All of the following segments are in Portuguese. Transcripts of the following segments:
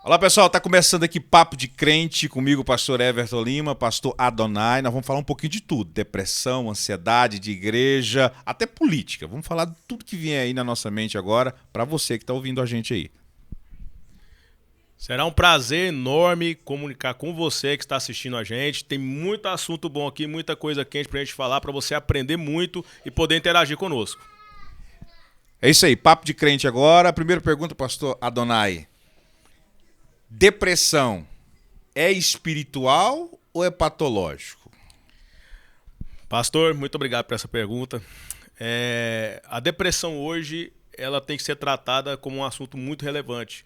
Olá pessoal, tá começando aqui Papo de Crente comigo, pastor Everton Lima, pastor Adonai. Nós vamos falar um pouquinho de tudo, depressão, ansiedade, de igreja, até política. Vamos falar de tudo que vier aí na nossa mente agora, para você que tá ouvindo a gente aí. Será um prazer enorme comunicar com você que está assistindo a gente. Tem muito assunto bom aqui, muita coisa quente pra gente falar, para você aprender muito e poder interagir conosco. É isso aí, Papo de Crente agora. Primeira pergunta, pastor Adonai. Depressão é espiritual ou é patológico? Pastor, muito obrigado por essa pergunta. A depressão hoje ela tem que ser tratada como um assunto muito relevante,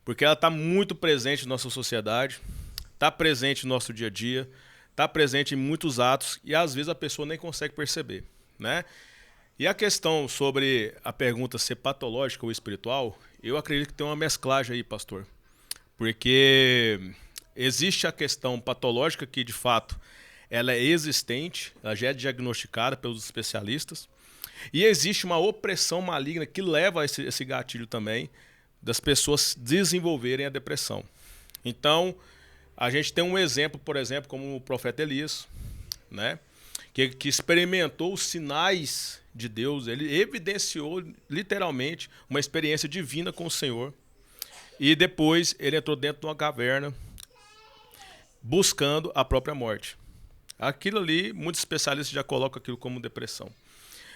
porque ela está muito presente na nossa sociedade, está presente no nosso dia a dia, está presente em muitos atos e às vezes a pessoa nem consegue perceber, né? E a questão sobre a pergunta ser patológica ou espiritual, eu acredito que tem uma mesclagem aí, pastor. Porque existe a questão patológica que, de fato, ela é existente, ela já é diagnosticada pelos especialistas, e existe uma opressão maligna que leva a esse gatilho também das pessoas desenvolverem a depressão. Então, a gente tem um exemplo, por exemplo, como o profeta Elias, né? que experimentou os sinais de Deus, ele evidenciou literalmente uma experiência divina com o Senhor. E depois ele entrou dentro de uma caverna buscando a própria morte. Aquilo ali, muitos especialistas já colocam aquilo como depressão.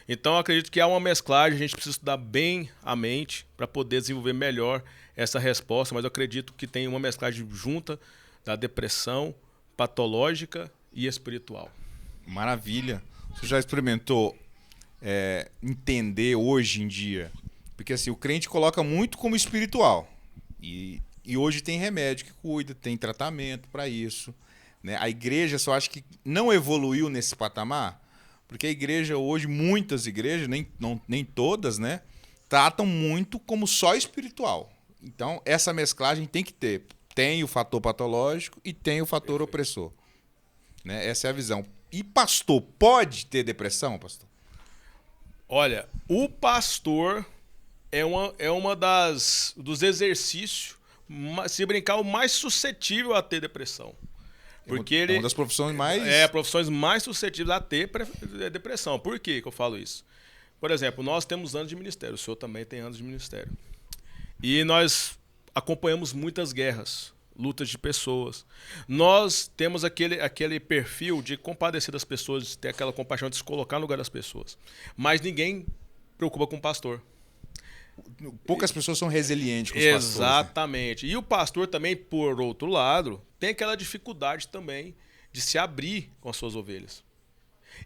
Então eu acredito que há uma mesclagem, a gente precisa estudar bem a mente para poder desenvolver melhor essa resposta, mas eu acredito que tem uma mesclagem junta da depressão patológica e espiritual. Maravilha. Você já experimentou entender hoje em dia? Porque assim, o crente coloca muito como espiritual. E hoje tem remédio que cuida, tem tratamento para isso, né? A igreja só acho que não evoluiu nesse patamar, porque a igreja hoje, muitas igrejas, nem todas, né, tratam muito como só espiritual. Então, essa mesclagem tem que ter. Tem o fator patológico e tem o fator opressor. Né? Essa é a visão. E pastor, pode ter depressão, pastor? Olha, o pastor é uma dos exercícios, se brincar, o mais suscetível a ter depressão. Porque É ele uma das profissões mais... profissões mais suscetíveis a ter depressão. Por que eu falo isso? Por exemplo, nós temos anos de ministério, o senhor também tem anos de ministério. E nós acompanhamos muitas guerras, lutas de pessoas. Nós temos aquele perfil de compadecer das pessoas, de ter aquela compaixão de se colocar no lugar das pessoas. Mas ninguém preocupa com o pastor. Poucas pessoas são resilientes com os pastores. Exatamente. E o pastor também, por outro lado, tem aquela dificuldade também de se abrir com as suas ovelhas.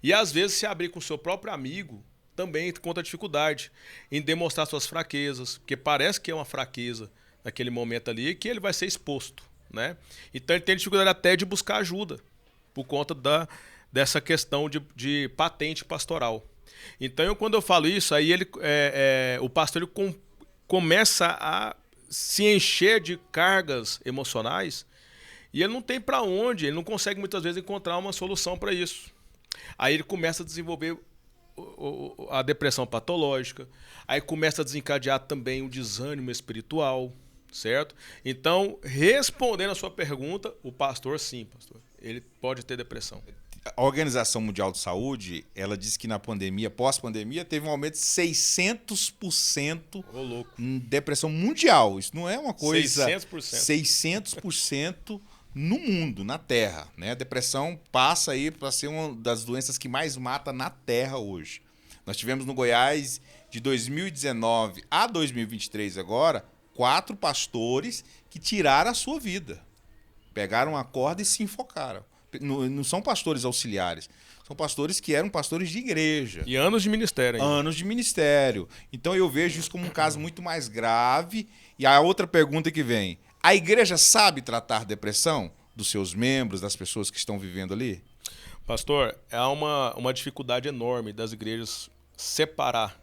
E às vezes se abrir com o seu próprio amigo também conta dificuldade em demonstrar suas fraquezas, porque parece que é uma fraqueza naquele momento ali que ele vai ser exposto, né? Então ele tem dificuldade até de buscar ajuda por conta dessa questão de patente pastoral. Então, quando eu falo isso, aí o pastor começa a se encher de cargas emocionais e ele não tem para onde, ele não consegue muitas vezes encontrar uma solução para isso. Aí ele começa a desenvolver a depressão patológica, aí começa a desencadear também o desânimo espiritual, certo? Então, respondendo a sua pergunta, o pastor, sim, pastor, ele pode ter depressão. A Organização Mundial de Saúde, ela disse que na pandemia, pós-pandemia, teve um aumento de 600% Ô, louco. em depressão mundial. Isso não é uma coisa... 600%. 600% no mundo, na Terra. Né? A depressão passa aí para ser uma das doenças que mais mata na Terra hoje. Nós tivemos no Goiás, de 2019 a 2023 agora, 4 pastores que tiraram a sua vida. Pegaram a corda e se enfocaram. Não são pastores auxiliares, são pastores que eram pastores de igreja. E anos de ministério ainda. Anos de ministério. Então eu vejo isso como um caso muito mais grave. E a outra pergunta que vem, a igreja sabe tratar depressão dos seus membros, das pessoas que estão vivendo ali? Pastor, há uma dificuldade enorme das igrejas separar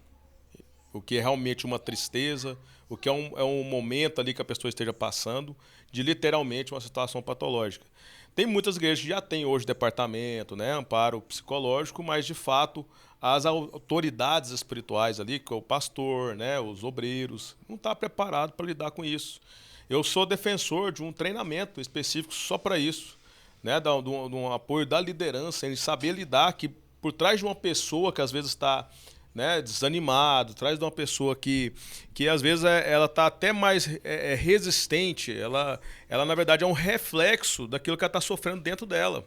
o que é realmente uma tristeza, o que é um momento ali que a pessoa esteja passando, de literalmente uma situação patológica. Tem muitas igrejas que já têm hoje departamento, né, amparo psicológico, mas de fato as autoridades espirituais ali, que é o pastor, né, os obreiros, não está preparado para lidar com isso. Eu sou defensor de um treinamento específico só para isso, né, de um apoio da liderança, em saber lidar que por trás de uma pessoa que às vezes está, né, desanimado, atrás de uma pessoa que às vezes ela está até mais resistente, ela na verdade é um reflexo daquilo que ela está sofrendo dentro dela.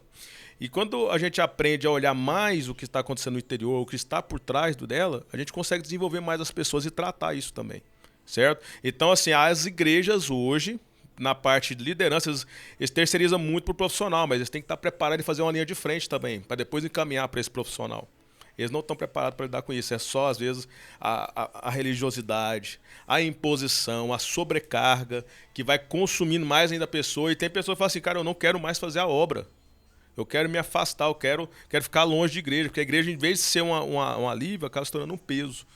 E quando a gente aprende a olhar mais o que está acontecendo no interior, o que está por trás dela, a gente consegue desenvolver mais as pessoas e tratar isso também, certo? Então, assim, as igrejas hoje, na parte de liderança, eles terceirizam muito para o profissional, mas eles têm que estar preparados e fazer uma linha de frente também, para depois encaminhar para esse profissional. Eles não estão preparados para lidar com isso. É só, às vezes, a religiosidade, a imposição, a sobrecarga, que vai consumindo mais ainda a pessoa. E tem pessoas que falam assim, cara, eu não quero mais fazer a obra. Eu quero me afastar, eu quero ficar longe de igreja. Porque a igreja, em vez de ser um alívio, acaba se tornando um peso.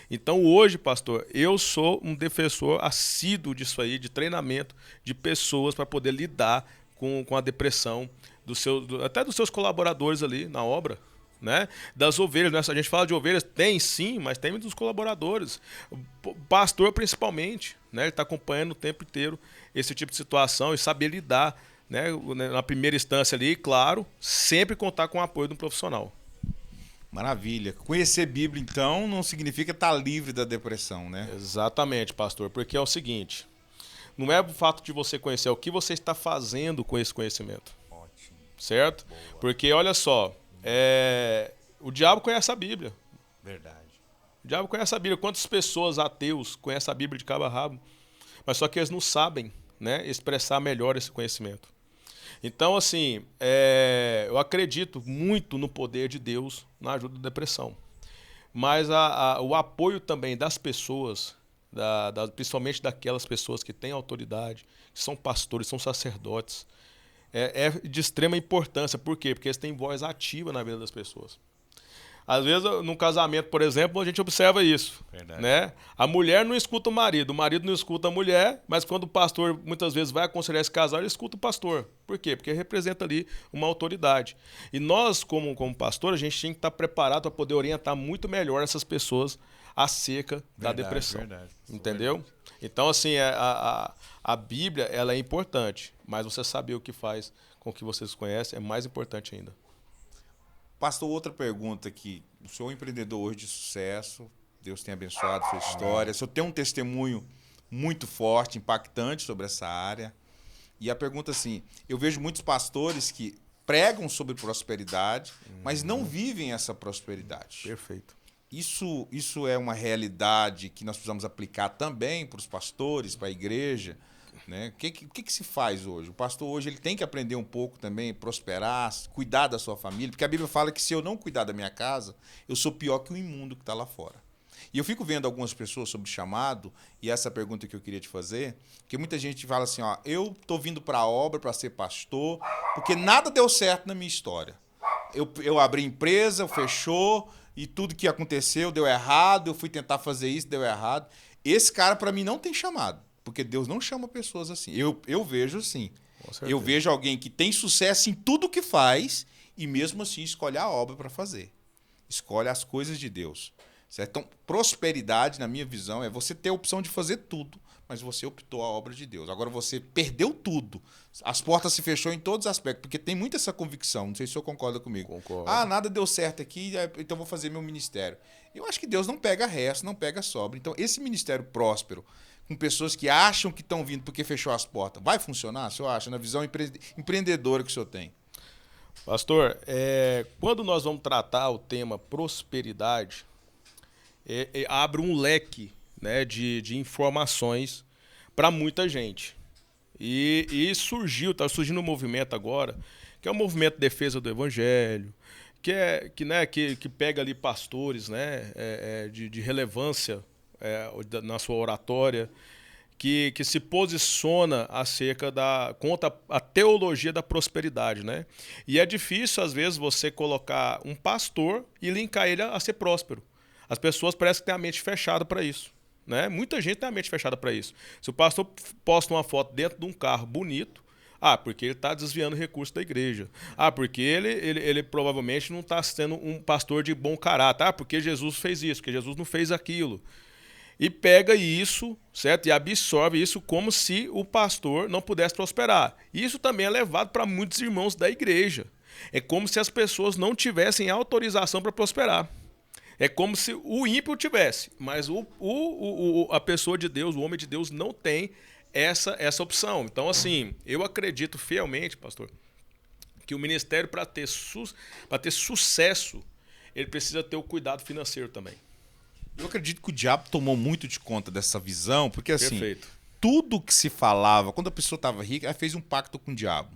Então, hoje, pastor, eu sou um defensor assíduo disso aí, de treinamento de pessoas para poder lidar com a depressão até dos seus colaboradores ali na obra. Né? Das ovelhas, né? A gente fala de ovelhas, tem sim, mas tem dos colaboradores, o pastor principalmente, né? Ele está acompanhando o tempo inteiro esse tipo de situação e saber lidar, né? Na primeira instância ali, claro, sempre contar com o apoio de um profissional. Maravilha. Conhecer Bíblia, então, não significa estar livre da depressão, né? Exatamente, pastor, porque é o seguinte, não é o fato de você conhecer, é o que você está fazendo com esse conhecimento. Ótimo. Certo? Boa. Porque, olha só, o diabo conhece a Bíblia. Verdade. O diabo conhece a Bíblia. Quantas pessoas ateus conhecem a Bíblia de cabo a rabo? Mas só que eles não sabem, né, expressar melhor esse conhecimento. Então, assim, eu acredito muito no poder de Deus na ajuda da depressão. Mas o apoio também das pessoas, principalmente daquelas pessoas que têm autoridade, que são pastores, são sacerdotes, é de extrema importância. Por quê? Porque eles têm voz ativa na vida das pessoas. Às vezes, num casamento, por exemplo, a gente observa isso. Verdade. Né? A mulher não escuta o marido não escuta a mulher, mas quando o pastor muitas vezes vai aconselhar esse casal, ele escuta o pastor. Por quê? Porque representa ali uma autoridade. E nós, como pastor, a gente tem que estar preparado para poder orientar muito melhor essas pessoas acerca da depressão. Verdade. Entendeu? Então, assim, a Bíblia ela é importante, mas você saber o que faz com o que vocês conhecem é mais importante ainda. Pastor, outra pergunta aqui. O senhor é um empreendedor hoje de sucesso, Deus tem abençoado a sua história. O senhor tem um testemunho muito forte, impactante sobre essa área. E a pergunta assim, eu vejo muitos pastores que pregam sobre prosperidade, mas não vivem essa prosperidade. Perfeito. Isso é uma realidade que nós precisamos aplicar também para os pastores, para a igreja. Né? O que se faz hoje? O pastor hoje ele tem que aprender um pouco também, prosperar, cuidar da sua família, porque a Bíblia fala que se eu não cuidar da minha casa, eu sou pior que o imundo que está lá fora. E eu fico vendo algumas pessoas sobre chamado, e essa pergunta que eu queria te fazer, que muita gente fala assim, ó, eu estou vindo para a obra, para ser pastor, porque nada deu certo na minha história. Eu abri empresa, fechou, e tudo que aconteceu deu errado, eu fui tentar fazer isso, deu errado. Esse cara, para mim, não tem chamado. Porque Deus não chama pessoas assim. Eu vejo assim. Eu vejo alguém que tem sucesso em tudo que faz e mesmo assim escolhe a obra para fazer. Escolhe as coisas de Deus. Certo? Então, prosperidade, na minha visão, é você ter a opção de fazer tudo, mas você optou a obra de Deus. Agora você perdeu tudo. As portas se fechou em todos os aspectos, porque tem muito essa convicção. Não sei se o senhor concorda comigo. Concordo. Nada deu certo aqui, então vou fazer meu ministério. Eu acho que Deus não pega resto, não pega sobra. Então, esse ministério próspero, com pessoas que acham que estão vindo porque fechou as portas, vai funcionar, o senhor acha, na visão empreendedora que o senhor tem? Pastor, quando nós vamos tratar o tema prosperidade, abre um leque, né, de informações para muita gente. E está surgindo um movimento agora, que é o movimento de defesa do evangelho, que pega ali pastores, né, de relevância na sua oratória, que se posiciona acerca contra a teologia da prosperidade, né? E é difícil, às vezes, você colocar um pastor e linkar ele a ser próspero. As pessoas parecem que têm a mente fechada para isso, né? Muita gente tem a mente fechada para isso. Se o pastor posta uma foto dentro de um carro bonito, Ah, porque ele está desviando recursos da igreja. Ah, porque ele provavelmente não está sendo um pastor de bom caráter. Ah, porque Jesus fez isso, porque Jesus não fez aquilo. E pega isso, certo? E absorve isso como se o pastor não pudesse prosperar. Isso também é levado para muitos irmãos da igreja. É como se as pessoas não tivessem autorização para prosperar. É como se o ímpio tivesse, mas a pessoa de Deus, o homem de Deus, não tem essa opção. Então, assim, eu acredito fielmente, pastor, que o ministério, para ter sucesso, ele precisa ter o cuidado financeiro também. Eu acredito que o diabo tomou muito de conta dessa visão, porque assim, Perfeito. tudo que se falava, quando a pessoa estava rica, ela fez um pacto com o diabo.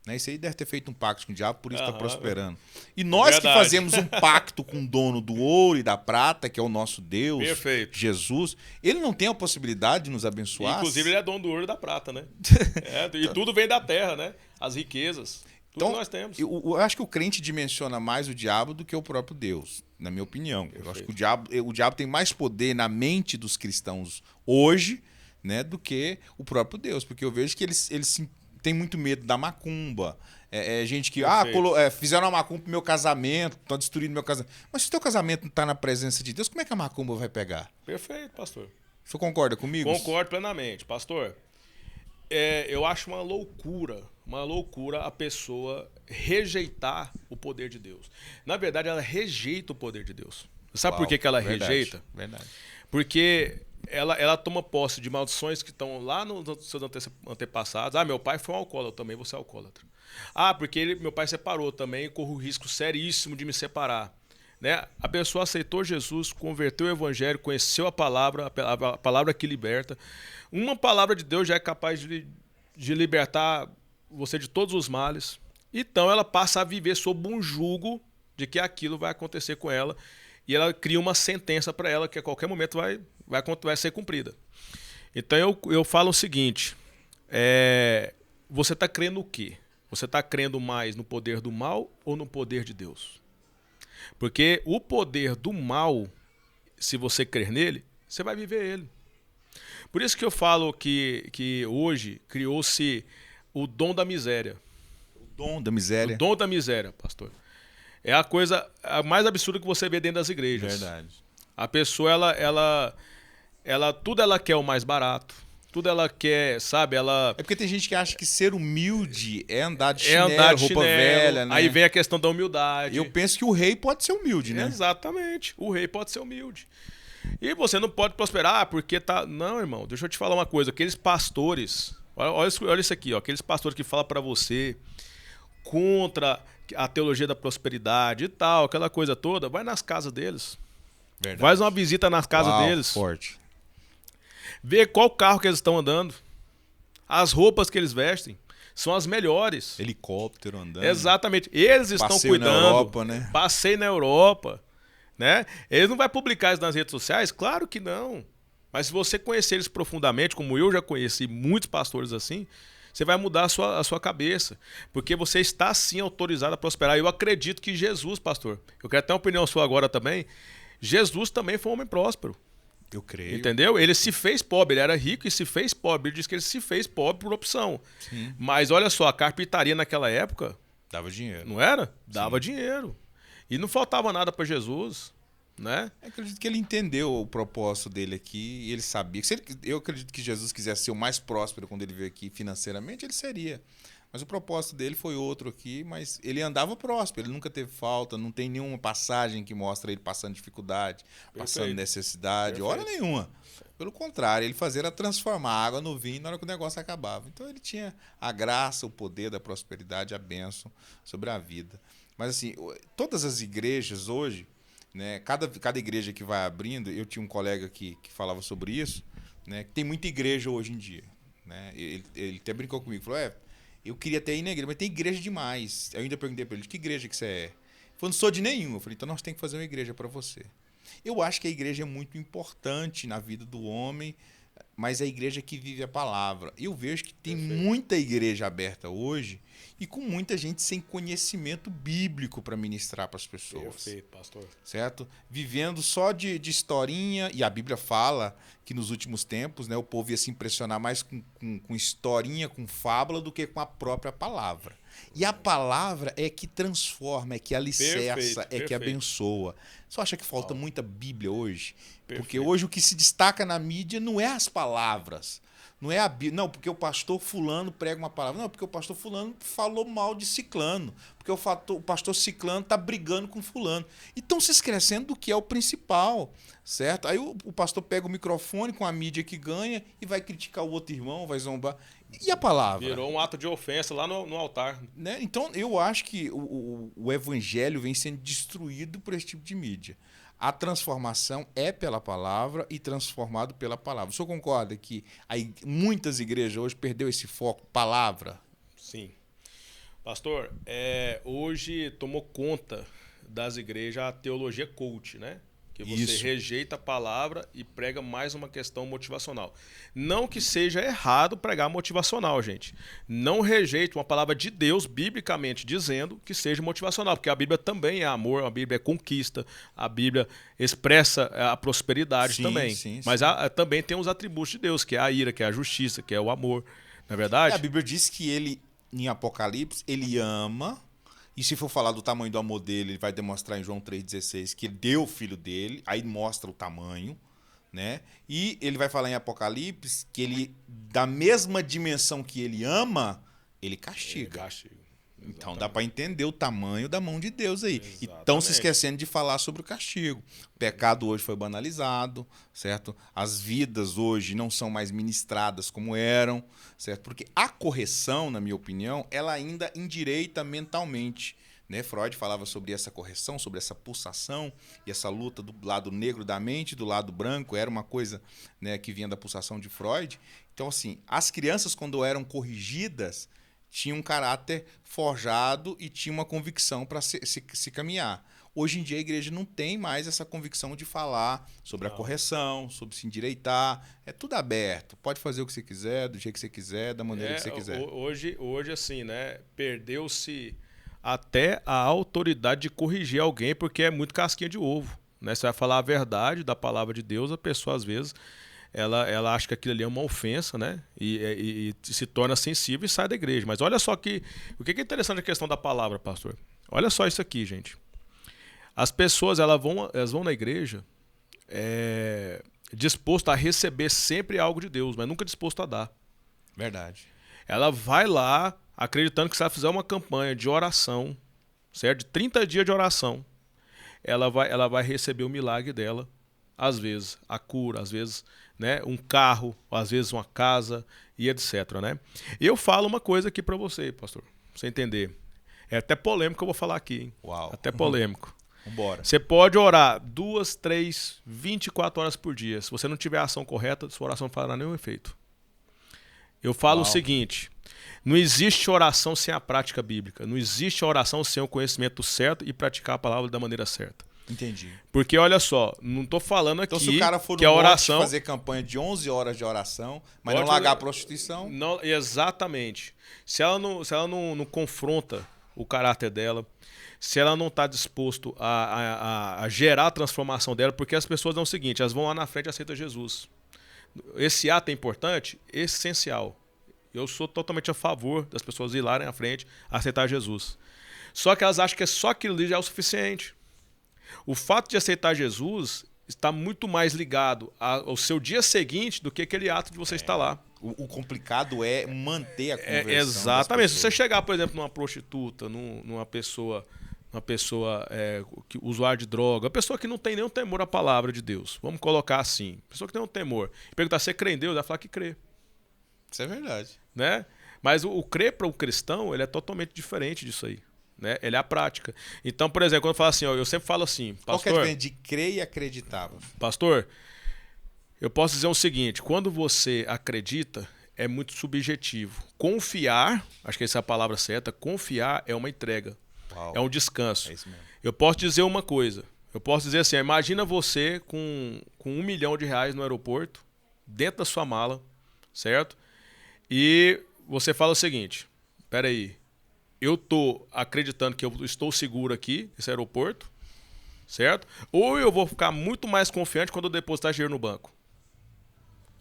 Né? Isso aí deve ter feito um pacto com o diabo, por isso está prosperando. E nós que fazemos um pacto com o dono do ouro e da prata, que é o nosso Deus, perfeito, Jesus, ele não tem a possibilidade de nos abençoar? Inclusive, ele é dono do ouro e da prata, né? E tudo vem da terra, né? As riquezas. Tudo que nós temos. Eu acho que o crente dimensiona mais o diabo do que o próprio Deus, na minha opinião. Perfeito. Eu acho que o diabo tem mais poder na mente dos cristãos hoje, né, do que o próprio Deus. Porque eu vejo que eles têm muito medo da macumba. Gente que fizeram uma macumba pro meu casamento, estão destruindo meu casamento. Mas se o teu casamento não está na presença de Deus, como é que a macumba vai pegar? Perfeito, pastor. Você concorda comigo? Concordo plenamente, pastor. Eu acho uma loucura a pessoa rejeitar o poder de Deus. Na verdade, ela rejeita o poder de Deus. Sabe por que ela rejeita? Verdade. Porque ela toma posse de maldições que estão lá nos seus antepassados. Ah, meu pai foi um alcoólatra, eu também vou ser alcoólatra. Ah, porque meu pai separou também, corro o risco seríssimo de me separar. Né? A pessoa aceitou Jesus, converteu o evangelho, conheceu a palavra que liberta. Uma palavra de Deus já é capaz de libertar você de todos os males. Então ela passa a viver sob um jugo de que aquilo vai acontecer com ela. E ela cria uma sentença para ela que a qualquer momento vai ser cumprida. Então eu falo o seguinte, você está crendo o quê? Você está crendo mais no poder do mal ou no poder de Deus? Porque o poder do mal, se você crer nele, você vai viver ele. Por isso que eu falo que hoje criou-se o dom da miséria. O dom da miséria? O dom da miséria, pastor. É a coisa mais absurda que você vê dentro das igrejas. Verdade. A pessoa, tudo ela quer o mais barato. Tudo ela quer, sabe? É porque tem gente que acha que ser humilde é andar de chinelo, roupa velha, né? Aí vem a questão da humildade. Eu penso que o rei pode ser humilde, né? Exatamente. O rei pode ser humilde. E você não pode prosperar porque tá... Não, irmão, deixa eu te falar uma coisa. Aqueles pastores... Olha isso aqui, ó. Aqueles pastores que falam para você contra a teologia da prosperidade e tal, aquela coisa toda, vai nas casas deles. Verdade. Faz uma visita nas casas deles. Forte. Vê qual carro que eles estão andando. As roupas que eles vestem são as melhores. Helicóptero andando. Exatamente. Eles estão Passeio cuidando. na Europa, né? Passeio na Europa. Né? Eles não vão publicar isso nas redes sociais? Claro que não. Mas se você conhecer eles profundamente, como eu já conheci muitos pastores assim, você vai mudar a sua cabeça. Porque você está sim autorizado a prosperar. Eu acredito que Jesus, pastor, eu quero ter uma opinião sua agora também, Jesus também foi um homem próspero. Eu creio. Entendeu? Ele se fez pobre, ele era rico e se fez pobre. Ele diz que ele se fez pobre por opção. Sim. Mas olha só, a carpintaria naquela época... Dava dinheiro. Não era? Dava dinheiro. E não faltava nada para Jesus, né? Eu acredito que ele entendeu o propósito dele aqui e ele sabia. Eu acredito que Jesus quisesse ser o mais próspero quando ele veio aqui financeiramente, ele seria. Mas o propósito dele foi outro aqui, mas ele andava próspero, ele nunca teve falta, não tem nenhuma passagem que mostra ele passando dificuldade, passando necessidade, hora nenhuma. Pelo contrário, ele fazia era transformar a água no vinho na hora que o negócio acabava. Então ele tinha a graça, o poder da prosperidade, a bênção sobre a vida. Mas assim, todas as igrejas hoje, né, cada igreja que vai abrindo, eu tinha um colega que falava sobre isso, né, que tem muita igreja hoje em dia. Né? Ele até brincou comigo, falou, eu queria até ir na igreja, mas tem igreja demais. Eu ainda perguntei para ele, de que igreja que você é? Ele falou, não sou de nenhum. Eu falei, então nós temos que fazer uma igreja para você. Eu acho que a igreja é muito importante na vida do homem, mas é a igreja que vive a palavra. Eu vejo que tem Perfeito. muita igreja aberta hoje e com muita gente sem conhecimento bíblico para ministrar para as pessoas. Perfeito, pastor. Certo? Vivendo só de historinha, e a Bíblia fala que nos últimos tempos, né, o povo ia se impressionar mais com historinha, com fábula, do que com a própria palavra. E a palavra é que transforma, é que alicerça, é que abençoa. Você acha que falta muita Bíblia hoje? Porque hoje o que se destaca na mídia não é as palavras. Não é a Bíblia. Não, porque o pastor fulano prega uma palavra. Não, porque o pastor fulano falou mal de ciclano. Porque o pastor ciclano está brigando com fulano. E estão se esquecendo do que é o principal, certo? Aí o pastor pega o microfone com a mídia que ganha e vai criticar o outro irmão, vai zombar. E a palavra? Virou um ato de ofensa lá no altar. Né? Então, eu acho que o evangelho vem sendo destruído por esse tipo de mídia. A transformação é pela palavra e transformado pela palavra. O senhor concorda que muitas igrejas hoje perdeu esse foco, palavra? Sim. Pastor, hoje tomou conta das igrejas a teologia coach, né? Que você rejeita a palavra e prega mais uma questão motivacional. Não que seja errado pregar motivacional, gente. Não rejeito uma palavra de Deus, biblicamente dizendo, que seja motivacional. Porque a Bíblia também é amor, a Bíblia é conquista, a Bíblia expressa a prosperidade também. Sim. Mas também tem os atributos de Deus, que é a ira, que é a justiça, que é o amor. Não é verdade? A Bíblia diz que ele, em Apocalipse, ele ama. E se for falar do tamanho do amor dele, ele vai demonstrar em João 3,16 que ele deu o filho dele, aí mostra o tamanho, né? E ele vai falar em Apocalipse que ele, da mesma dimensão que ele ama, ele castiga. Então dá para entender o tamanho da mão de Deus aí. Exatamente. E estão se esquecendo de falar sobre o castigo. O pecado hoje foi banalizado, certo? As vidas hoje não são mais ministradas como eram, certo? Porque a correção, na minha opinião, ela ainda endireita mentalmente. Né? Freud falava sobre essa correção, sobre essa pulsação e essa luta do lado negro da mente, do lado branco, era uma coisa, né, que vinha da pulsação de Freud. Então, assim, as crianças, quando eram corrigidas, tinha um caráter forjado e tinha uma convicção para se caminhar. Hoje em dia a igreja não tem mais essa convicção de falar sobre a correção, sobre se endireitar. É tudo aberto. Pode fazer o que você quiser, do jeito que você quiser, da maneira que você quiser. Hoje, assim, né? Perdeu-se até a autoridade de corrigir alguém, porque é muito casquinha de ovo. Né? Você vai falar a verdade da palavra de Deus, a pessoa às vezes ela acha que aquilo ali é uma ofensa, né? E se torna sensível e sai da igreja. Mas olha só o que é interessante a questão da palavra, pastor. Olha só isso aqui, gente. As pessoas elas vão na igreja disposto a receber sempre algo de Deus, mas nunca disposto a dar. Verdade. Ela vai lá acreditando que se ela fizer uma campanha de oração, certo? De 30 dias de oração, ela vai receber o milagre dela. Às vezes a cura, às vezes, né, um carro, às vezes uma casa e etc. Né? Eu falo uma coisa aqui para você, pastor, pra você entender. É até polêmico que eu vou falar aqui. Hein? Uau. Até polêmico. Vambora. Você pode orar 2, 3, 24 horas por dia. Se você não tiver a ação correta, sua oração não fará nenhum efeito. Eu falo o seguinte: não existe oração sem a prática bíblica. Não existe oração sem o conhecimento certo e praticar a palavra da maneira certa. Entendi. Porque olha só, não estou falando aqui então, se o cara for que a oração fazer campanha de 11 horas de oração, mas não largar a prostituição... Não, exatamente. Se ela não confronta o caráter dela, se ela não está disposto a gerar a transformação dela, porque as pessoas dão o seguinte, elas vão lá na frente e aceitam Jesus. Esse ato é importante? Essencial. Eu sou totalmente a favor das pessoas irem lá na frente aceitar Jesus. Só que elas acham que só aquilo ali já é o suficiente. O fato de aceitar Jesus está muito mais ligado ao seu dia seguinte do que aquele ato de você estar lá. O complicado é manter a conversão. Exatamente. Se você chegar, por exemplo, numa prostituta, numa pessoa que usuário de droga, uma pessoa que não tem nenhum temor à palavra de Deus, vamos colocar assim, pessoa que tem um temor, e perguntar se você crê em Deus, ela vai falar que crê. Isso é verdade. Né? Mas o crer para um cristão, ele é totalmente diferente disso aí. Né? Ele é a prática. Então, por exemplo, quando eu falo assim, eu sempre falo assim, pastor... Qual que é a diferença de crer e acreditar? Pastor, eu posso dizer o seguinte, quando você acredita, é muito subjetivo. Confiar, acho que essa é a palavra certa, confiar é uma entrega. Uau. É um descanso. É isso mesmo. Eu posso dizer uma coisa, eu posso dizer assim, imagina você com R$1 milhão no aeroporto, dentro da sua mala, certo? E você fala o seguinte, peraí, eu tô acreditando que eu estou seguro aqui, nesse aeroporto, certo? Ou eu vou ficar muito mais confiante quando eu depositar dinheiro no banco.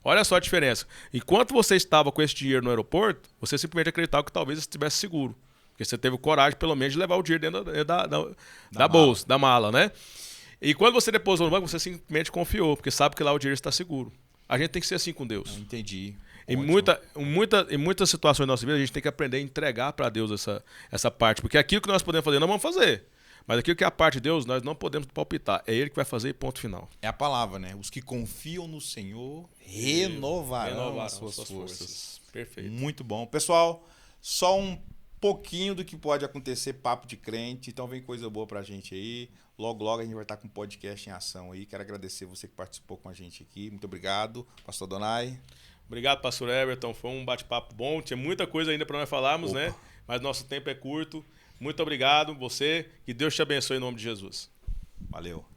Olha só a diferença. Enquanto você estava com esse dinheiro no aeroporto, você simplesmente acreditava que talvez estivesse seguro. Porque você teve coragem, pelo menos, de levar o dinheiro dentro da bolsa, da mala, né? E quando você depositou no banco, você simplesmente confiou, porque sabe que lá o dinheiro está seguro. A gente tem que ser assim com Deus. Entendi. Em muitas situações da nossa vida, a gente tem que aprender a entregar para Deus essa parte. Porque aquilo que nós podemos fazer, nós vamos fazer. Mas aquilo que é a parte de Deus, nós não podemos palpitar. É Ele que vai fazer e ponto final. É a palavra, né? Os que confiam no Senhor renovarão as suas forças. Perfeito. Muito bom. Pessoal, só um pouquinho do que pode acontecer, papo de crente. Então vem coisa boa pra gente aí. Logo, logo a gente vai estar com um podcast em ação aí. Quero agradecer você que participou com a gente aqui. Muito obrigado, pastor Donai. Obrigado, pastor Everton. Foi um bate-papo bom. Tinha muita coisa ainda para nós falarmos, né? Mas nosso tempo é curto. Muito obrigado, você. Que Deus te abençoe em nome de Jesus. Valeu.